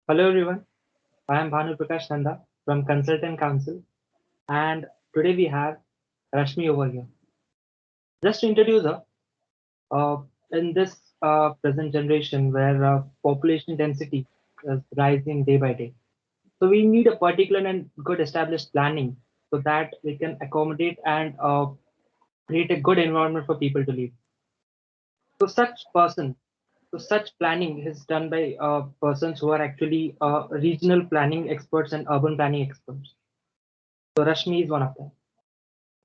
Hello everyone, I am Bhanu Prakash Nanda from Consultant Council, and today we have Rashmi over here. Just to introduce her, uh, in this present generation where population density is rising day by day, so we need a particular and good established planning so that we can accommodate and create a good environment for people to live. So such planning is done by persons who are actually regional planning experts and urban planning experts. So Rashmi is one of them.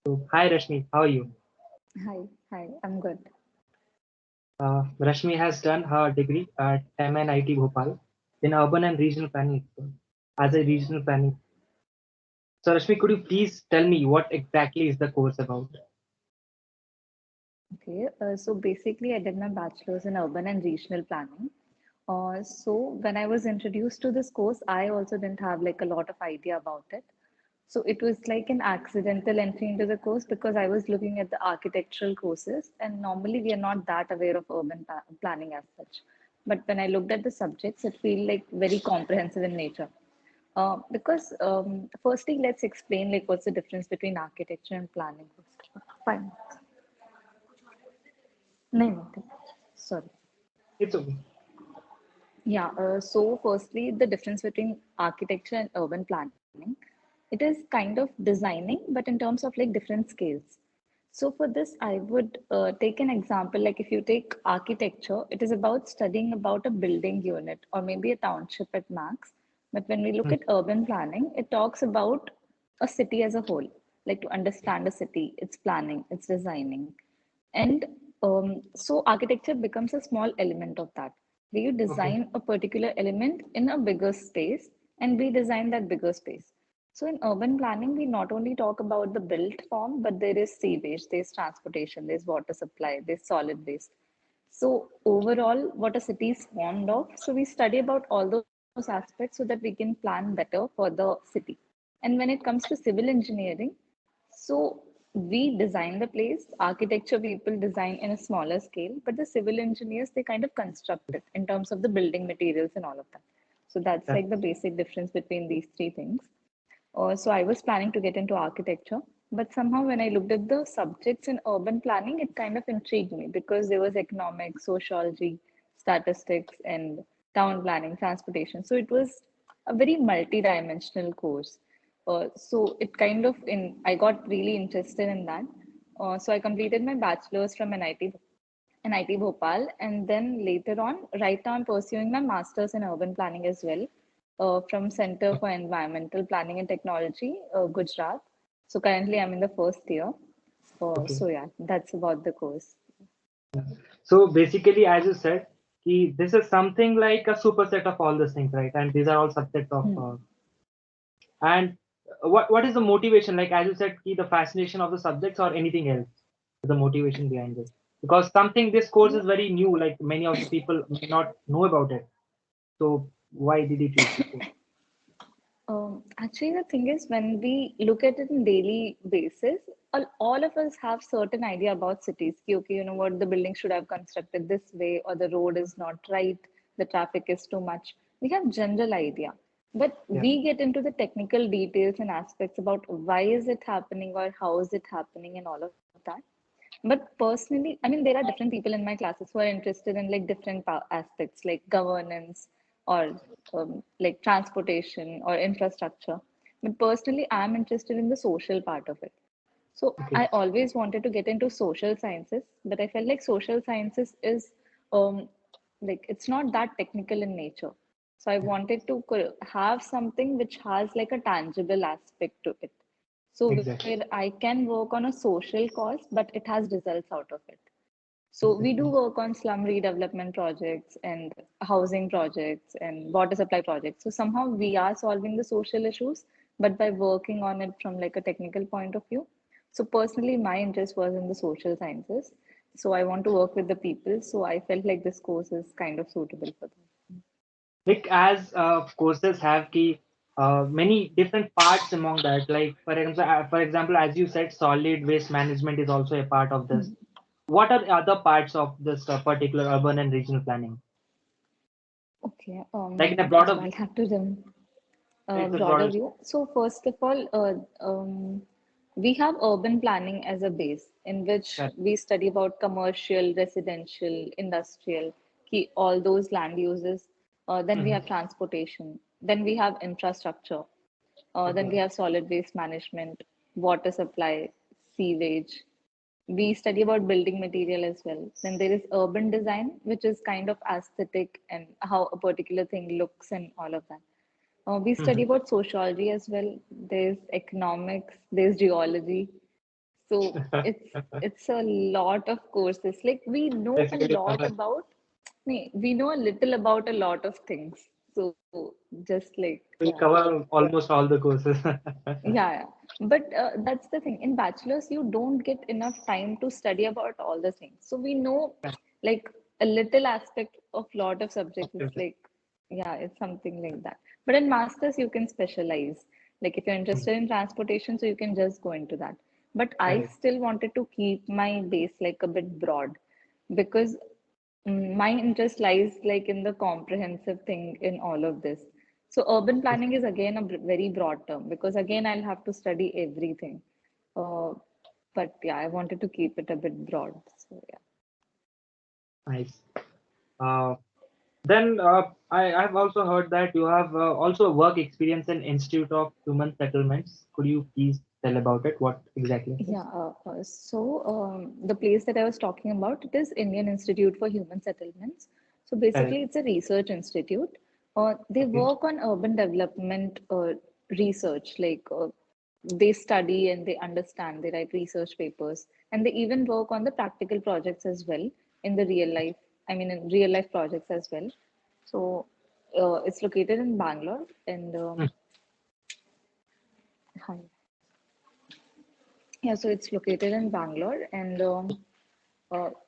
So hi Rashmi, how are you? Hi, I'm good. Rashmi has done her degree at MNIT Bhopal in urban and regional planning expert as a regional planning. So Rashmi, could you please tell me what exactly is the course about? Okay, so basically, I did my bachelor's in urban and regional planning. So when I was introduced to this course, I also didn't have like a lot of idea about it. So it was like an accidental entry into the course because I was looking at the architectural courses, and normally we are not that aware of urban planning as such. But when I looked at the subjects, it feel like very comprehensive in nature. Because firstly, let's explain like what's the difference between architecture and planning first. Fine. नहीं होते. Sorry. It's okay. Yeah, so firstly, the difference between architecture and urban planning, it is kind of designing, but in terms of like different scales. So for this, I would take an example, like if you take architecture, it is about studying about a building unit or maybe a township at max. But when we look Hmm. at urban planning, it talks about a city as a whole, like to understand a city, its planning, its designing. And so architecture becomes a small element of that, where you Okay. design a particular element in a bigger space and redesign that bigger space. So in urban planning, we not only talk about the built form, but there is sewage, there's transportation, there's water supply, there's solid waste. So overall, what a city is formed of. So we study about all those aspects so that we can plan better for the city. And when it comes to civil engineering, so we design the place, architecture people design in a smaller scale, but the civil engineers, they kind of construct it in terms of the building materials and all of that. So that's That, like the basic difference between these three things. So I was planning to get into architecture, but somehow when I looked at the subjects in urban planning, it kind of intrigued me because there was economics, sociology, statistics, and town planning, transportation. So it was a very multi-dimensional course. So it kind of I got really interested in that. So I completed my bachelor's from NIT Bhopal, and then later on, right now I'm pursuing my master's in urban planning as well, from Center for Environmental Planning and Technology, Gujarat. So currently I'm in the first year. okay. So yeah, that's about the course. So basically, as you said, this is something like a superset of all these things, right? And these are all subjects of Hmm. and what is the motivation? Like as you said, the fascination of the subjects or anything else? The motivation behind this? Because something this course is very new. Like many of the people may not know about it. So why did you choose this course? Actually, the thing is, when we look at it in daily basis, all of us have certain idea about cities. Ki, okay, you know what, the building should have constructed this way, or the road is not right, the traffic is too much. We have general idea, but Yeah. we get into the technical details and aspects about why is it happening or how is it happening and all of that. But personally, I mean, there are different people in my classes who are interested in like different aspects like governance or like transportation or infrastructure. But personally, I'm interested in the social part of it. So I Okay. always wanted to get into social sciences, but I felt like social sciences is um, like it's not that technical in nature. So I wanted to have something which has like a tangible aspect to it. So where Exactly. I can work on a social cause, but it has results out of it. So we do Exactly. work on slum redevelopment projects and housing projects and water supply projects. So somehow we are solving the social issues, but by working on it from like a technical point of view. So personally, my interest was in the social sciences. So I want to work with the people. So I felt like this course is kind of suitable for them. Like as courses have many different parts among that. Like for example, as you said, solid waste management is also a part of this. What are the other parts of this particular urban and regional planning? Okay. Like in a broader So view. I'll have to It's a broader broader. view. So first of all, we have urban planning as a base in which Correct. we study about commercial, residential, industrial, all those land uses. Then we Mhm. have transportation. Then we have infrastructure. Then we Okay. have solid waste management, water supply, sewage. We study about building material as well. Then there is urban design, which is kind of aesthetic and how a particular thing looks and all of that. We study Mhm. about sociology as well. There's economics, there's geology. So it's a lot of courses. Like we know a Basically, lot about, we know a little about a lot of things. So just like, we yeah. cover almost all the courses. Yeah, yeah. But that's the thing. In bachelor's, you don't get enough time to study about all the things. So we know like a little aspect of lot of subjects. It's like, yeah, it's something like that. But in master's, you can specialize. Like if you're interested in transportation, so you can just go into that. But I Correct. still wanted to keep my base like a bit broad because my interest lies like in the comprehensive thing in all of this. So urban planning is again a very broad term because again I'll have to study everything. Uh, but yeah, I wanted to keep it a bit broad. So yeah. Nice. Uh, then I've also heard that you have also work experience in Institute of Human Settlements. Could you please tell about it? What exactly it is? Yeah, the place that I was talking about, it is Indian Institute for Human Settlements. So Correct. basically, it's a research institute. They Okay. work on urban development research, like they study and they understand, they write research papers, and they even work on the practical projects as well in the real life, I mean, in real life projects as well. So it's located in Bangalore, and Hmm. hi. Yeah, so it's located in Bangalore, and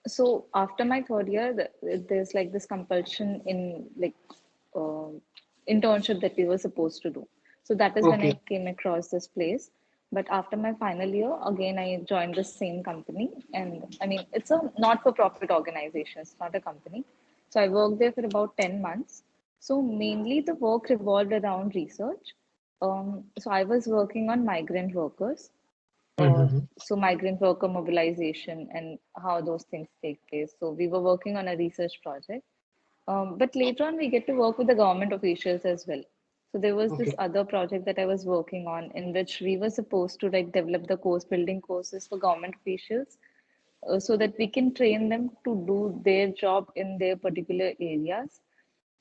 so after my third year, there's like this compulsion in like uh, internship that we were supposed to do. So that is when I Okay. came across this place. But after my final year, again I joined the same company, and I mean it's a not-for-profit organization. It's not a company. So I worked there for about 10 months. So mainly the work revolved around research. So I was working on migrant workers, Mm-hmm. so migrant worker mobilization and how those things take place. So we were working on a research project, but later on we get to work with the government officials as well. So there was this Okay. other project that I was working on in which we were supposed to like develop the course building courses for government officials, so that we can train them to do their job in their particular areas.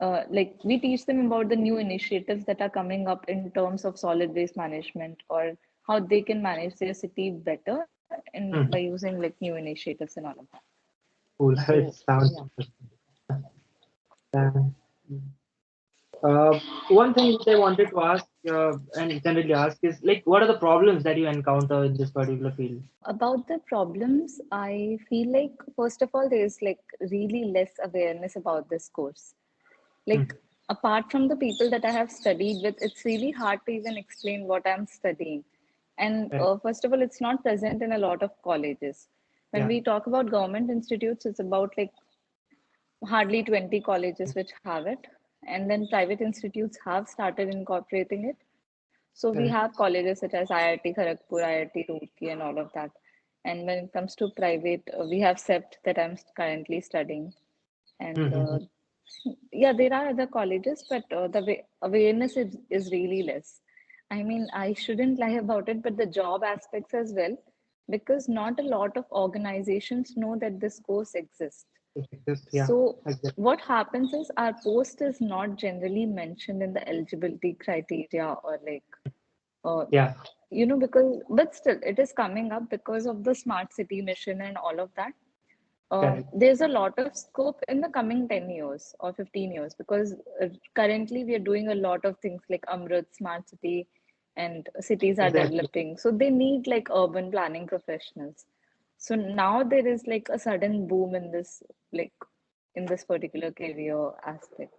Like we teach them about the new initiatives that are coming up in terms of solid waste management or how they can manage their city better and by Mhm. using like new initiatives and all of that. Cool. So It sounds yeah. interesting. Uh, one thing which I wanted to ask and generally ask is like, what are the problems that you encounter in this particular field? About the problems, I feel like first of all, there's like really less awareness about this course. Like Mhm. apart from the people that I have studied with, it's really hard to even explain what I'm studying. And Correct. first of all, it's not present in a lot of colleges. When Yeah. we talk about government institutes, it's about like hardly 20 colleges which have it. And then private institutes have started incorporating it. So we Correct. have colleges such as IIT Kharagpur, IIT Roorkee, and all of that. And when it comes to private, we have CEPT that I'm currently studying. And Mhm. yeah, there are other colleges, but awareness is really less. I mean, I shouldn't lie about it, but the job aspects as well, because not a lot of organizations know that this course exists. Just yeah. So Exactly. what happens is our post is not generally mentioned in the eligibility criteria or like Yeah. because but still it is coming up because of the smart city mission and all of that. Correct. There's a lot of scope in the coming 10 years or 15 years because currently we are doing a lot of things like Amrit, smart city, and cities are Exactly. developing. So they need like urban planning professionals. So now there is like a sudden boom in this, like in this particular career aspect.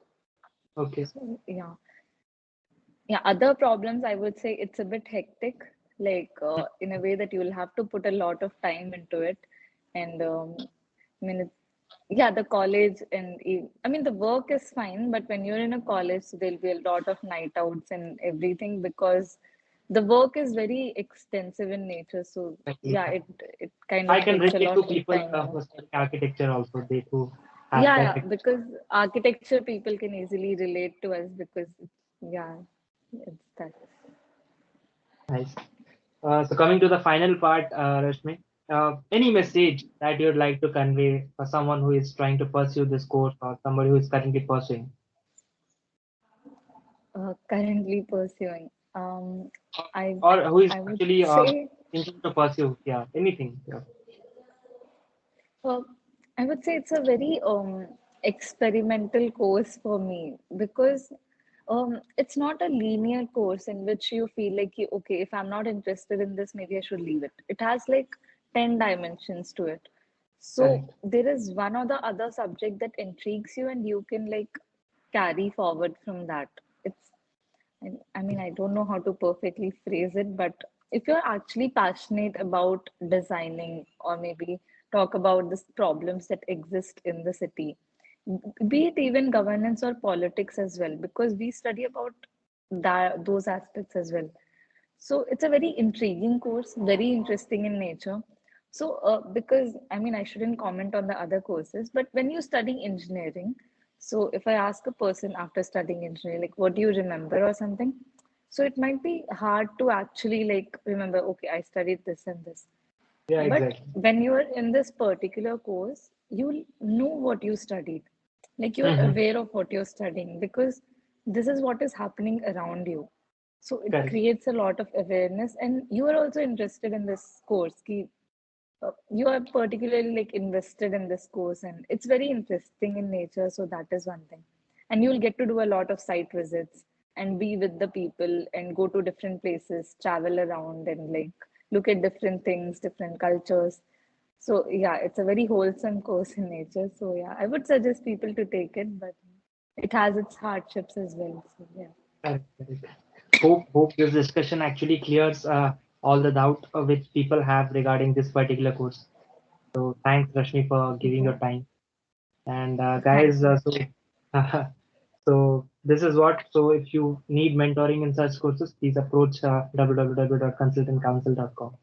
Okay. So yeah, other problems I would say it's a bit hectic, like in a way that you will have to put a lot of time into it, and I mean, yeah, the college and I mean the work is fine, but when you're in a college, so there'll be a lot of night outs and everything because the work is very extensive in nature. So Exactly. yeah, it kind I of can takes a relate lot to of people time who off. study architecture also. They too have Yeah, that. yeah, because architecture people can easily relate to us because yeah, it's that. Nice. So coming to the final part, Rashmi, any message that you'd like to convey for someone who is trying to pursue this course or somebody who is currently pursuing, Currently pursuing. I or who is I would actually say thinking to pursue? Yeah, anything. Yeah. uh, I would say it's a very experimental course for me because it's not a linear course in which you feel like you, okay, if I'm not interested in this, maybe I should leave it. It has like 10 dimensions to it. So Correct. there is one or the other subject that intrigues you and you can like carry forward from that. It's and I mean, I don't know how to perfectly phrase it, but if you're actually passionate about designing or maybe talk about the problems that exist in the city, be it even governance or politics as well, because we study about those aspects as well. So it's a very intriguing course, very interesting in nature. So, because I mean, I shouldn't comment on the other courses, but when you study engineering, so if I ask a person after studying engineering, like, what do you remember or something? So it might be hard to actually like remember, okay, I studied this and this. Yeah, But exactly. when you are in this particular course, you know what you studied. Like you're Hmm. aware of what you're studying because this is what is happening around you. So it Correct. creates a lot of awareness, and you are also interested in this course. You are particularly like invested in this course, and it's very interesting in nature. So that is one thing, and you'll get to do a lot of site visits and be with the people and go to different places, travel around, and like look at different things, different cultures. So yeah, it's a very wholesome course in nature. So yeah, I would suggest people to take it, but it has its hardships as well. So yeah. Correct. Correct. Hope this discussion actually clears all the doubt which people have regarding this particular course. So thanks, Rashmi, for giving your Yeah. time. And Thank guys, you. so this is what. So if you need mentoring in such courses, please approach www.consultantcouncil.com.